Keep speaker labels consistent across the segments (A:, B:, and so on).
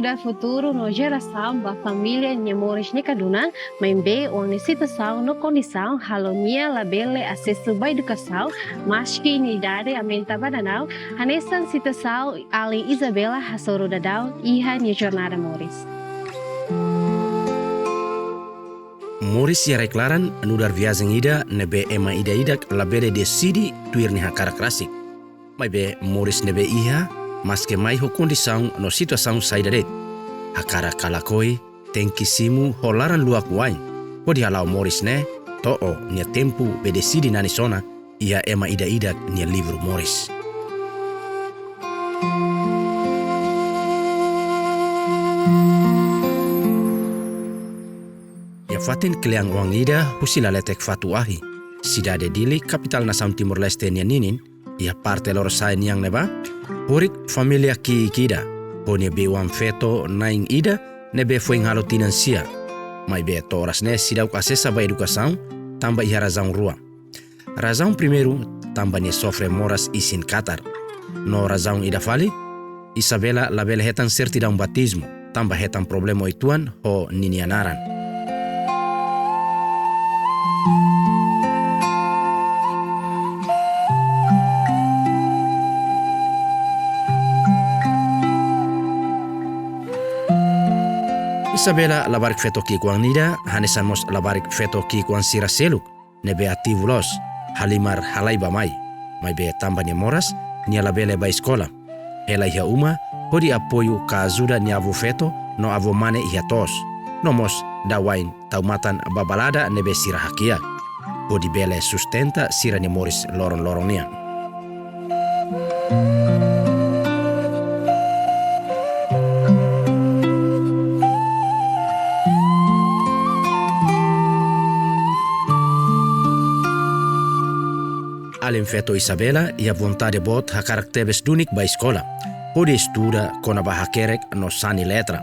A: Da futuro no geração ba família nhemores ne kaduna membe o necessitação no condição halonia labele acesso ba educação mas que idade aumenta badanau hanesan situação ali Isabela hasoro dadau iha ni jornada Moris
B: Moris ya reklaran nudar viagem ida nebe ema ida idak labele decidi tuir ni hakara klasik mai be Moris nebe iha mas que mai ho condição no situação saída det. Hakara kalakoi tenki simu holaran luak wain. Podi halau Moris ne to'o nia tempo be decidi nani sona ia ema ida idak nia livro Moris. Ya fatin keliang uang ida husila letek fatu ahi. Sidade dili kapital nasaun Timor Leste nia ninin ia parte lor sain yang neba horik familia ki kida ponia bewam feto naing ida nebe foi ngalo tinansia mai be toras ne sidau kasesa ba educação tamba iha razão rua razão primeiro tamba ne sofre moras isin Qatar no razão ida fali Isabela label hetan certidão batismo tamba hetan problema ituan ho ninianaran. Isabela labarik feto ki kuang nida hanesamos labarik feto ki kuang sira seluk nebe ativulos halimar halai bamai mai be tambane moras nia labele ba escola ela ia uma hodi apoio ka ajuda nia avo feto no avo mane ia tos nomos dawain taumatan babalada nebe sira hakia hodi bele sustenta sira ni Moris loron nia. Além feto Isabela e a vontade bot ha caracteres dunik ba escola. Pode estuda con a baha kerek no sani letra.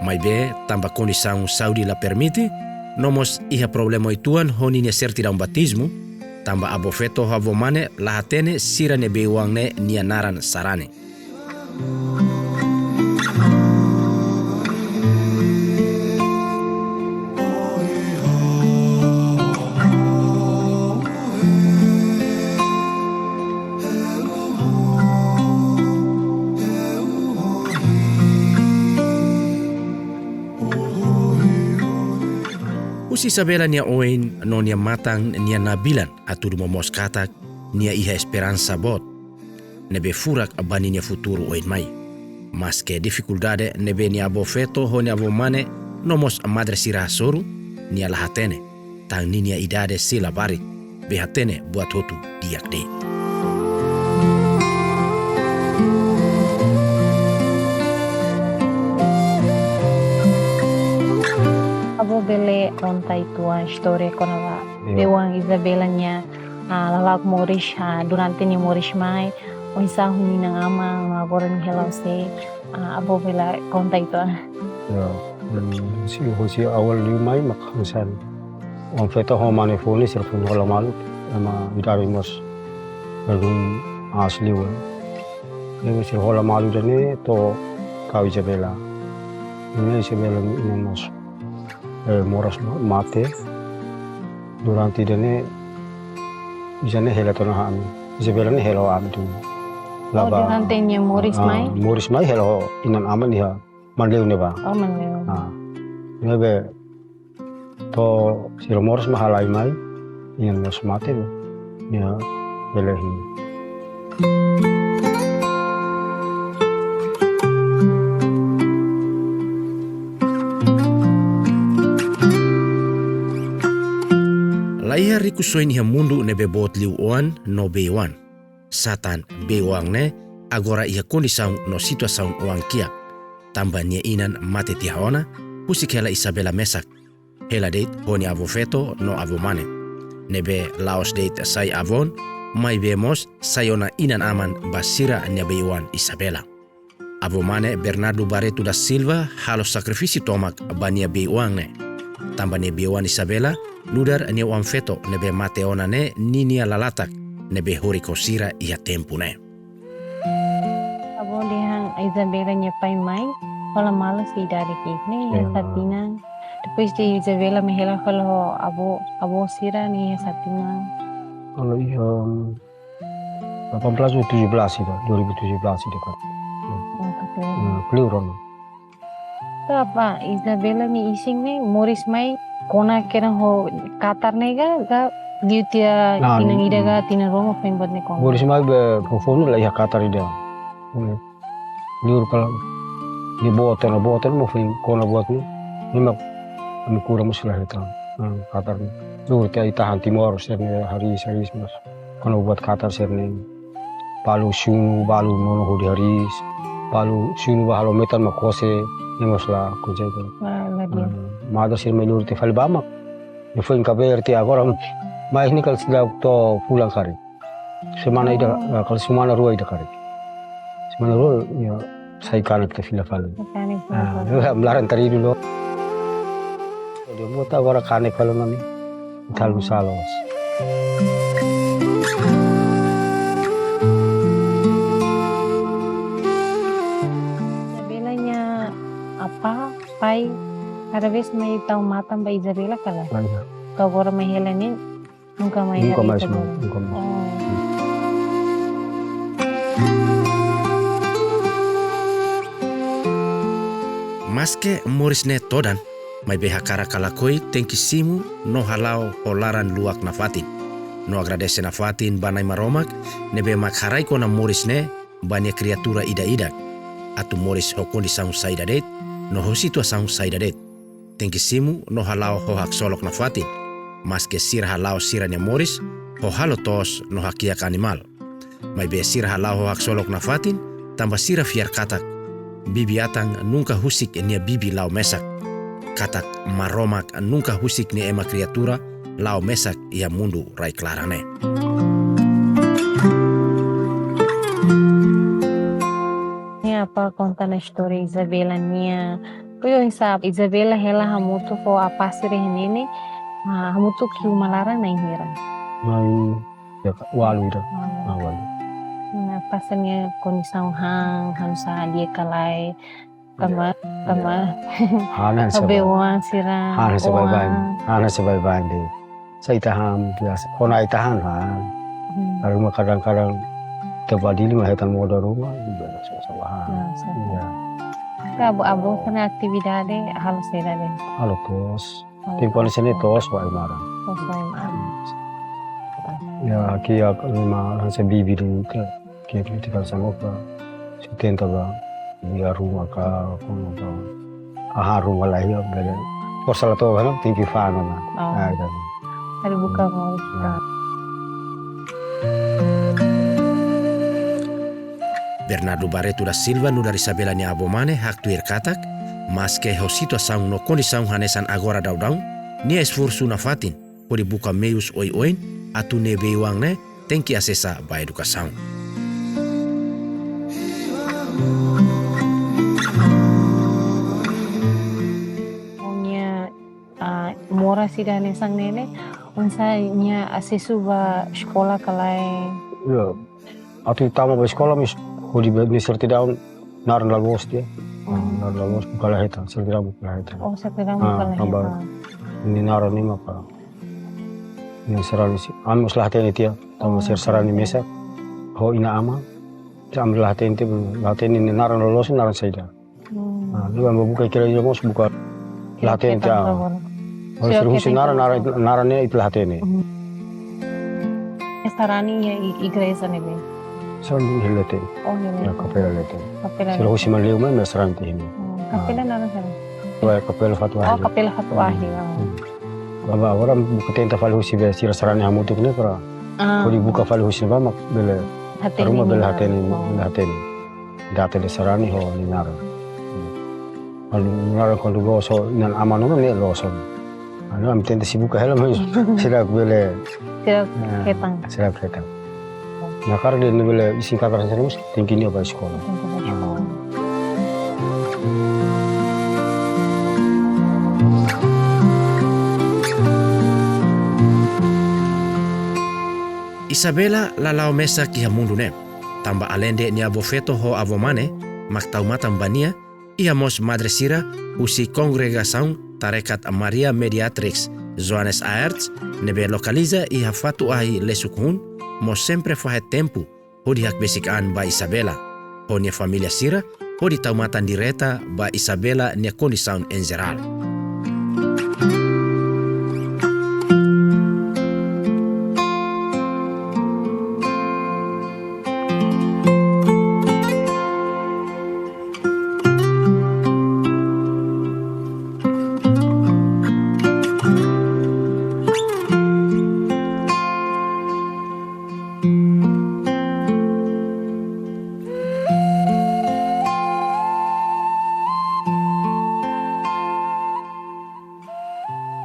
B: Mai be tamba condição saudi la permite, nomos iha problema ituan honi ne certidão batismo, tamba abo feto ha vomane la hatene sira ne bewang ne nia naran sarane. Usi Isabela nia oin no nia matang nia nabilan atudu momos katak nia iha esperança bot nebe furak abani nia futuro oin mai mas que dificuldade nebe nia abo feto ho nia abo mane nomos madre sira soru nia lahatene tang ni nia idade sila bari behatene buat hotu diak de.
C: Abo bele conta itu a história con a bewang Isabela nya lalak Moris durante ni Moris mai o isa huni nang ama agora ni hello se abo bele conta itu
D: ya si awal ni mai makhansan on feta ho mane phone sir phone hola malu ama bidari mos bagum asli wa ni sir hola malu dane to ka Isabela ni Isabela ni mos moras mate durante dene bisane hela to na Isabela ne helo am tu
C: laba durante nya Moris
D: mai helo inan aman ya manleu ne ba
C: manleu
D: nebe to siro moras mahalai mai inan mos mate ya belehi.
B: Laia riku soin iha mundu nebe bot liu oan no bewan. Satan bewang ne agora iha kondisaun no situasaun oan kia. Tamba nia inan mate tihaona pusik hela Isabela mesak. Hela deit honi avo feto no avo mane. nebe laos deit sai avon, mai vemos sayona inan aman basira nia beiwan Isabela. Avo mane Bernardo Barreto da Silva halo sakrifisi tomak bania beiwan ne. Tamba ne beiwan Isabela, nudar nia wan feto nebe mateona ne ninia lalatak nebe horiko sira ia tempu ne.
C: Abo dihang Isabela nya pai mai, wala malas di dari kini ya satina. Depois de Isabela me hela kalau abo sira ni ya satina.
D: Kalau iya 18 atau 17 itu, 2017 itu kan. Beliau orang.
C: Apa Isabela ni ising ni Morris mai kona kena ho Qatar ne ga liutia tinang ida ga tinang Roma pen buat ne kona.
D: Morris mai be phone lah ya Qatar ida. Liur kalau di boten mau film kona buat ni. Memang kami kurang muslah itu. Qatar ni. Liur tiada tahan timur serne hari mas. Kona buat Qatar serne. Palu sunu balu nono ho di haris. Palu sunu bahalo metan makose. Muslah kerja itu. Mada sih melur ti fal bamak. Ni foi kabar ti agora mais ni kalau sudah to pulang kari. Semana ida kalau semana rua ida kari. Semana rua ya saya kanak te fila fal. Melaran tari dulu. Dia mau tahu agora kanek kalau nami. Talu salos.
C: Pai cada vez mai tahu matam ba Isabela kala. Kau agora mai helani nunca mais.
D: Nunca mais.
B: Maske Morris ne todan, mai beha kara kalakoi tenki simu no halau olaran luak na fatin. No agradece na fatin banai maromak, nebe makharai ko na Morris ne banya kreatura ida-ida. Atu Morris hokon di sang saidadet, no hositua sang saidadet. Tenki simu no halau ho hak solok na fatin. Maske sir halau siranya Morris, ho halo tos no hakiak animal. Mai be sir halau ho hak solok na fatin, tambah sira fiar katak. Bibi atang nunca husik nia bibi lau mesak. Katak maromak nunca husik ni ema kreatura lau mesak ia mundu rai klarane.
C: Apa conta na história Isabela nia. Kuyo hisab Isabela hela hamutu ko apasire nene. Hamutu kiu malara na hira.
D: Mai ya walu ida. Walu.
C: Na pasanya kondisang hang sa dia kalai kama
D: Hana
C: bewan sira.
D: Hana sebaik-baik deh. Saya tahan biasa. Kona tahan ha. Rumah kadang-kadang terbadili mah hetan modal rumah juga sawah. Ya.
C: Abu kena aktividade halus era deh.
D: Halo tos. Tim polisi ini tos wa imara. Ya kia lima hanse bibi dulu ke kia kritikal sama ka. Sitenta ba dia rumah ka kono ka. Rumah lah ya beda. Kosala to kan tinggi fana na.
C: Hari buka mau.
B: Bernardo Barreto da Silva no dari Isabela nia abomane hak tuir katak, maske hosito saung no kondisang hanesan agora daudau, nia esforço na fatin, pode buka meios oi-oin, atu ne beiwang ne, tenki asesa ba edukasaung.
C: Nya mora si dan sang nene, unsanya asesu ba sekolah kalai.
D: Ya, atu tama ba sekolah mis Kodi ni sertidau naran lalwos dia. Naran lalwos buka laheta, sertidau buka laheta.
C: Oh, sertidau buka laheta.
D: Ini naran ni maka. Ini serani si. Am muslah teni dia. Tama serani mesa. Ho ina ama. Jam lah teni dia. Lah teni ni naran lalwos naran saida. Lu am buka kira mos buka lah teni dia. Oh, serusi naran ni itu lah teni.
C: Sarani ya igreja nebe.
D: Sarang hilate.
C: Oh, hilate.
D: Kapela lete. Sila ko si Manleo may sarang tihimi.
C: Kapela na sana.
D: Kapela Fatuahi.
C: Oh, Kapela Fatuahi.
D: Baba orang buka tenta fal husi be sira sarani hamutuk ne para. Kodi buka fal husi ba mak bele. Rumah bele hateni. Date de sarani ho ni nara. Lalu nara kon go so nan amano ne lo so. Ano am tenta sibuka hela mas sila bele
C: Sila ketang.
D: sila kereta. Nakar dia bele isi kakar sana mus tinggi ni apa sekolah.
B: Isabela lalao mesa kiha mundu ne. Tamba alende ni avofeto ho avomane, maktau matang bania, ia mos Madre Sira usi congregação Tarekat Maria Mediatrix Johannes Aerts nebe lokaliza iha fatu ahi lesukun mos sempre fahe tempo hodi hak besikaan ba Isabela. Ho nia familia Sira, hodi taumatan direta ba Isabela nia condição en geral.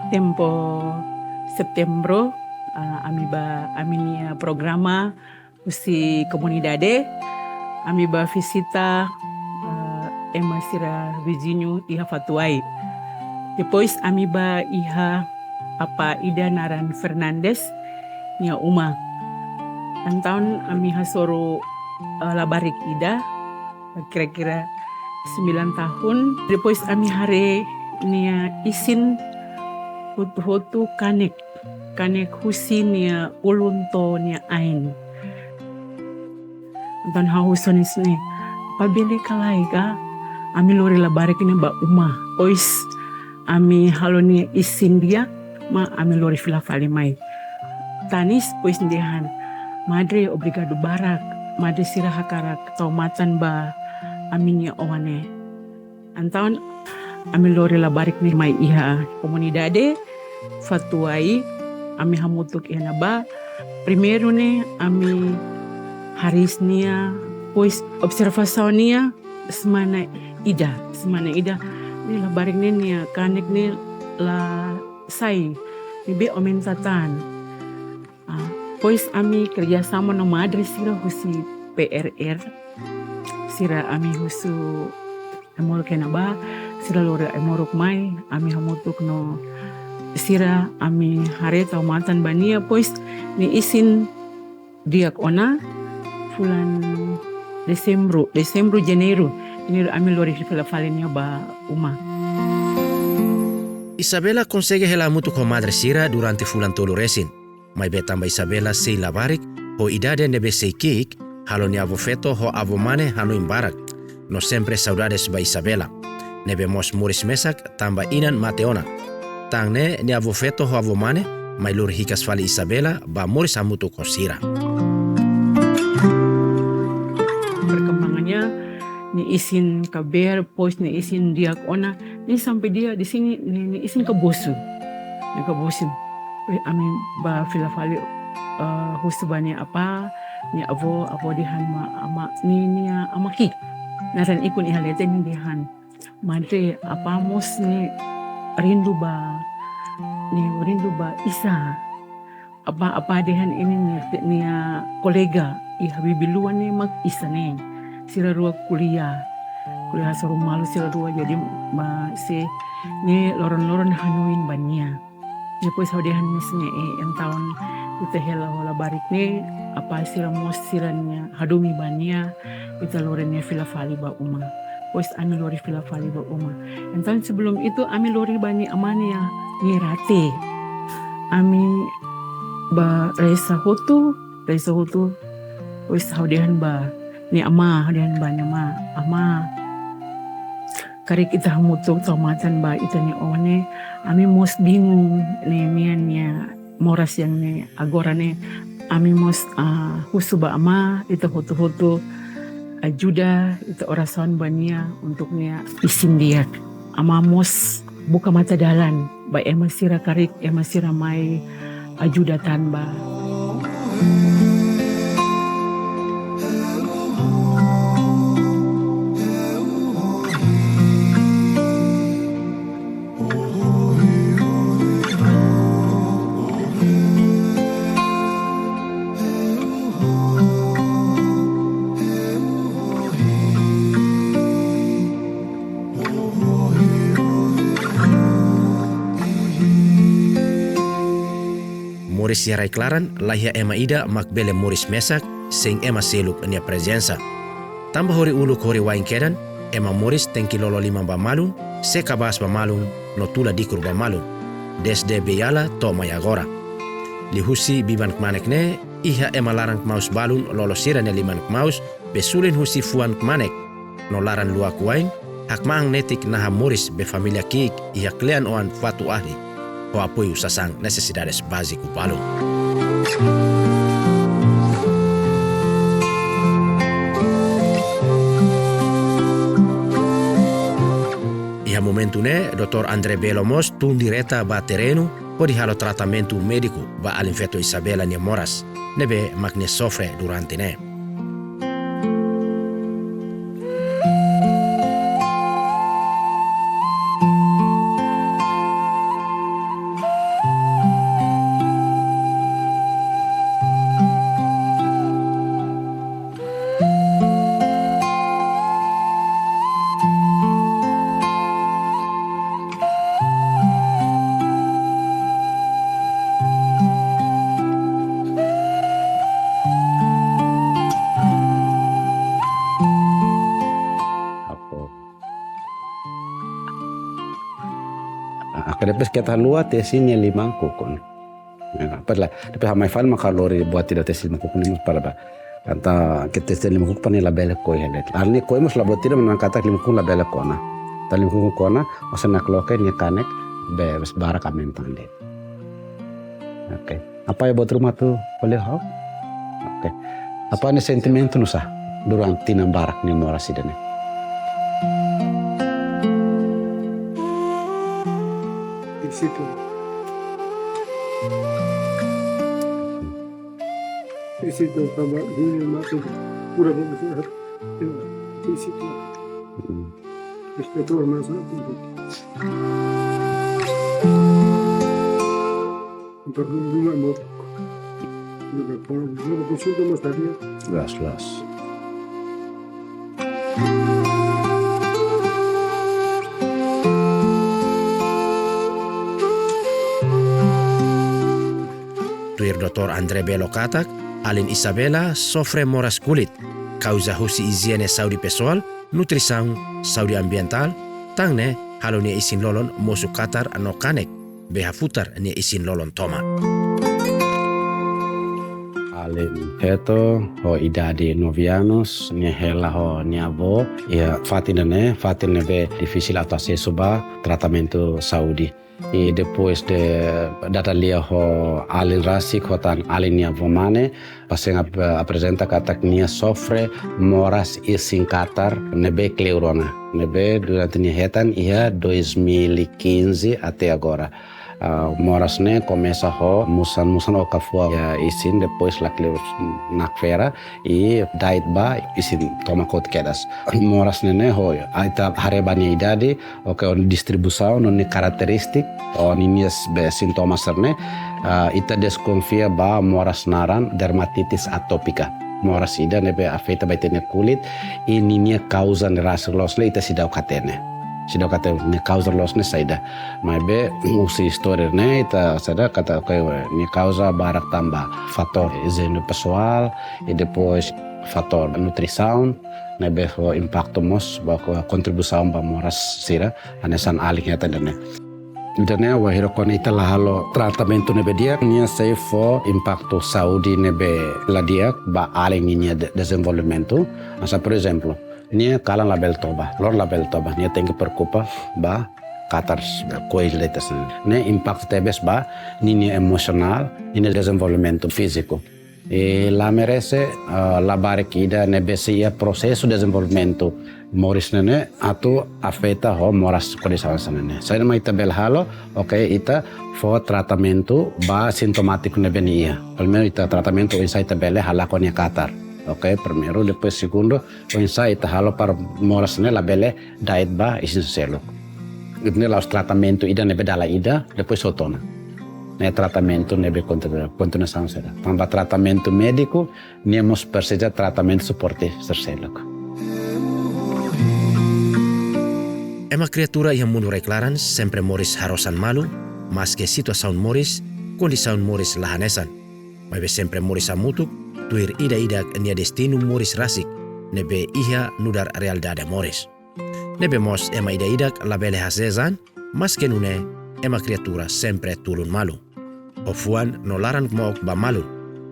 E: Tempo setembro aminia programa usi comunidade amiba visita Emma Sira vizinho iha Fatuai. Depois amiba iha apa Ida Naran Fernandes nia uma. Antaun ami hasoro labarik Ida kira-kira 9 tahun. Depois ami hare nia isin Hutu kanek husi nia ulunto nia ain. Anton hauson isne pabili kalai ka ami lori labarik ni ba uma. Ois ami haloni isin dia ma ami lori filafali mai. Tanis pois ndihan madre obrigado barak madre Sira hakarak taumatan ba ami nia owane. Anton ami lori labarik ni mai iha comunidade Fatuai ami hamutuk iha ba primeiro ne ami harisnia pois observasionia semana ida ni labarik ni nia kanek ni la sai ni be omentatan pois ami kerjasama no Madre Sira husi PRR Sira ami husu emol kenaba Sira lora emorok mai ami hamutuk no Sira ami hare taumatan bania pois ni isin diak ona bulan Desembro Janeiro ini ami lori filafalenya ba uma.
B: Isabela consegue hela mutu com Madre Sira durante fulan tolu resin. Mai betamba Isabela sei labarik ho idade nebe sei kik halo ni avofeto ho avomane hanu imbarak. No sempre saudades ba Isabela. Nebe mos muris mesak tamba inan Mateona. Tangne ni avofeto ho avomane mai lur hikas fali Isabela ba muris hamutu ko Sira.
E: Perkembangannya ni isin kaber pois ni isin diak ona ni sampai dia di sini ni isin ke bosu. Ni ke bosu. Ami ba filafali husbani apa ni avo dihan ma ama ni amaki. Naran ikun ihalete ni dihan. Madre apa mos ni rindu ba isa apa dehan ini ni kolega iha bibiluan ni mag isa ni sila rua kuliah suruh malu sila rua jadi si ni loron hanuin banya ni pois dehan mis ni en tahun kita hela hola barik ni apa sila mos silanya hadumi banya kita lorennya filafali ba uma. Pois ami lori filafali ba uma. Entan sebelum itu ami lori bani amania ngirate. Ami ba Raisa Hutu. Pois haudihan ba ni haudihan ba nyama ama. Kari kita hamutuk taumatan ba ita ni one. Ami mos bingung ni miannya moras yang ni agora ni. Ami mos husu ba ama ita hutu ajuda itu orasan bania untuk nia isin dia amamos buka mata dalan ba Emma Sira karik Emma Sira mai ajuda tanba.
B: Moris ia reclaran lahia ema ida makbele Moris mesak sing ema seluk nia presensa. Tambah hori uluk hori wain kedan, ema Moris tengki lolo 5 bamalung, sekabas bamalung, notula dikur bamalung. Desde beyala to mayagora. Lihusi biban kmanek ne, iha ema larang kmaus balun lolo sira ne 5 kmaus, besulin husi fuan kmanek. No laran lua kuain, hak maang netik naha Moris be familia kik iha klean oan fatu ahli. Ho apoio sasang necesidades básico balun. Iha momento ne, Dr. Andre Belomos tun direta ba terreno o di halo tratamento medico ba all'infetto Isabela nia Moras, nebe magne sofre durante ne.
F: Depois kita lua tesinya 5 kukun. Padahal depois hamai fan makalori buat tidak tesi 5 kukun ini para ba. Kata kita tesi 5 kukun pani label koi helet. Arni koi mus labot tidak menang kata 5 kukun label kona. Ta 5 kukun kona osa nak loke ni kanek be barak amen tande. Oke. Apa ya buat rumah tuh boleh hau? Oke. Apa ni sentimen tu nusa durang tina barak ni Moras idane.
D: Situ. Situ tambah ini masuk kurang besar. Di situ. Inspektor masuk itu. Untuk rumah mau. Kalau konsulta mas tadi.
F: Las.
B: Tuir Dr. Andre Belo katak, alin Isabela sofre moras kulit, causa husi higiene saudi pessoal, nutrição, saudi ambiental, tangne halo nia isin lolon mosu katar ano kanek, beha futar nia isin lolon toma.
F: Alin heto ho idade 9 anos, nia hela ho nia avó, ia fatinane be difícil ato acesso ba tratamento saúde. E depois de data lia ho alin rasi kotan alin nia vomane paseng apresenta katak nia sofre Moras isin Qatar nebe cleurona nebe durante nia hetan ia 2015 até agora. Moras ne começa ho musan o kafua ya isin depois la cleur nak fera e dait ba isin toma kot kedas. Moras ne ho aita harebani idade o que distribuição no característic o nias be sintomas ne ita desconfia ba Moras naran dermatitis atópica. Moras ida nebe afeta baitene kulit e ninia causa rasa losle ita sidau katene. Sidau kata ni causa losne saida. Mas be usi história né ita sada kata ni causa barak tambah fator higiene pessoal e depois fator nutrição né be o impacto mos ba contribuição ba Moras sira anesan alih eta dene. Dene wa hiro kon ita lahalo tratamento nebe dia nia sei fo impacto saúde nebe la dia ba alih nia desenvolvimento. Asa por exemplo nia kalan label toba, lor label toba, nia tem que preocupa ba Qatar coelhetas, né impacto tebes ba nia emocional, nia desenvolvimento físico. E lá merece la barquida nebe sia processo de desenvolvimento Moris nene atu afeta ho Moras condição nene. Saya mai tabel halo, okay ita fo tratamento ba sintomático nebe nia. Primeiro ita tratamento insai tabele hala konia Qatar. Ok, primeiro, depois segundo, o ensaio tá halo para Moras ne la bele diet ba isin selo. Ne la tratamento ida nebe dala ida, depois sotona. Ne tratamento nebe continuação será. Tamba tratamento médico, nemos perseja tratamento suporte serselo.
B: Ema criatura yang munu reclaran sempre Moris harosan malu, mas que situação Moris condição moris lahanesan. Mas sempre moris amutuk, tuir ida-ida nia destino moris rasik, nebe iha nudar realidade moris. Nebe mos ema ida-ida labele hasezan, mas que nune ema criatura sempre tulun malu. O fuan no laran mook ba malu,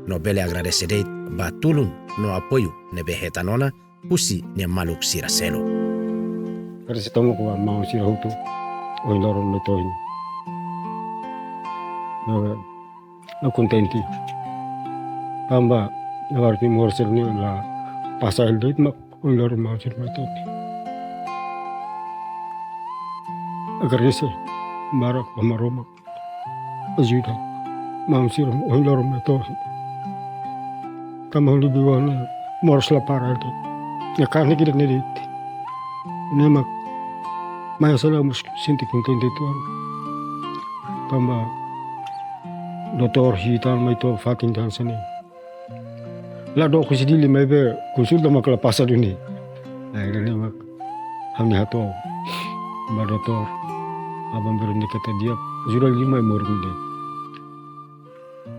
B: no bele agradecedeit ba tulun no apoio nebe hetanona, pusi nia maluk siraselo.
D: Kasi sa tamo ko mau sira hutu o loron mo to na contenti tamba na warti morsel ni la pasal deit mak o loron mau sira mo to agar ese barak pamaroma ajuda mau sira o loron mo to tamo libiwan morsla para to ya karne kita ni dit Nemak maya sala mus sinti contente tuan tamba doktor hitan mai to fatin dan sini la do ku sidili mai be konsulta makala pasa duni ai nemak hamni hato ba doktor abang berni kata dia jura lima morin de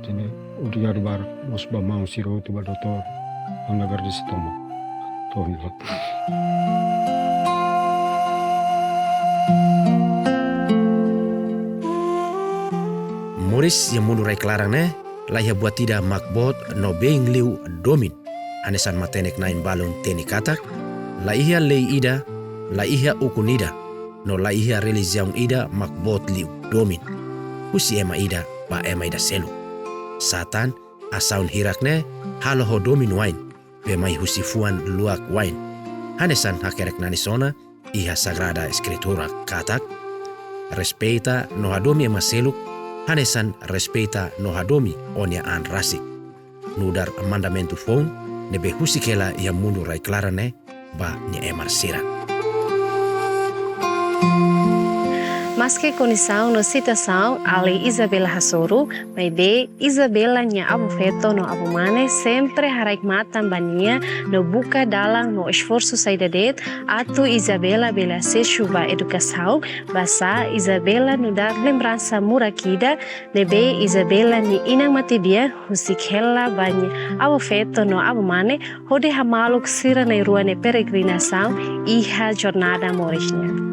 D: jadi udah yar bar mus ba mau siro tu ba doktor anga gardi stomo to hilat
B: Moris yang menurai kelarang lahia buat tidak makbot no being liu domin. Anesan matenek nain balon teni katak, lahia lei ida, lahia ukunida, no lahia religion ida makbot liu domin. Usi ema ida pa ema ida selu. Satan asaun hirakne halo ho domin wain, pemai husifuan luak wain. Anesan hakerek nanisona iha sagrada escritura katak, respeita no hadomi ema seluk, hanesan respeita no hadomi onia an rasik. Nudar mandamentu phone nebe husikela ia mundu rai klarane ba nia emar siran.
A: Mas que condição no situação ali Isabela Hassoru, mas be Isabela nya abu feto no abu mane sempre harai matan bania no buka dalang no esforço saída det atu Isabela bela se chuva educação basa Isabela no dar lembrança murakida nebe Isabela ni inang matibia husikela banya abu feto no abu mane hode hamaluk sira na ruane peregrinação iha jornada morisnya.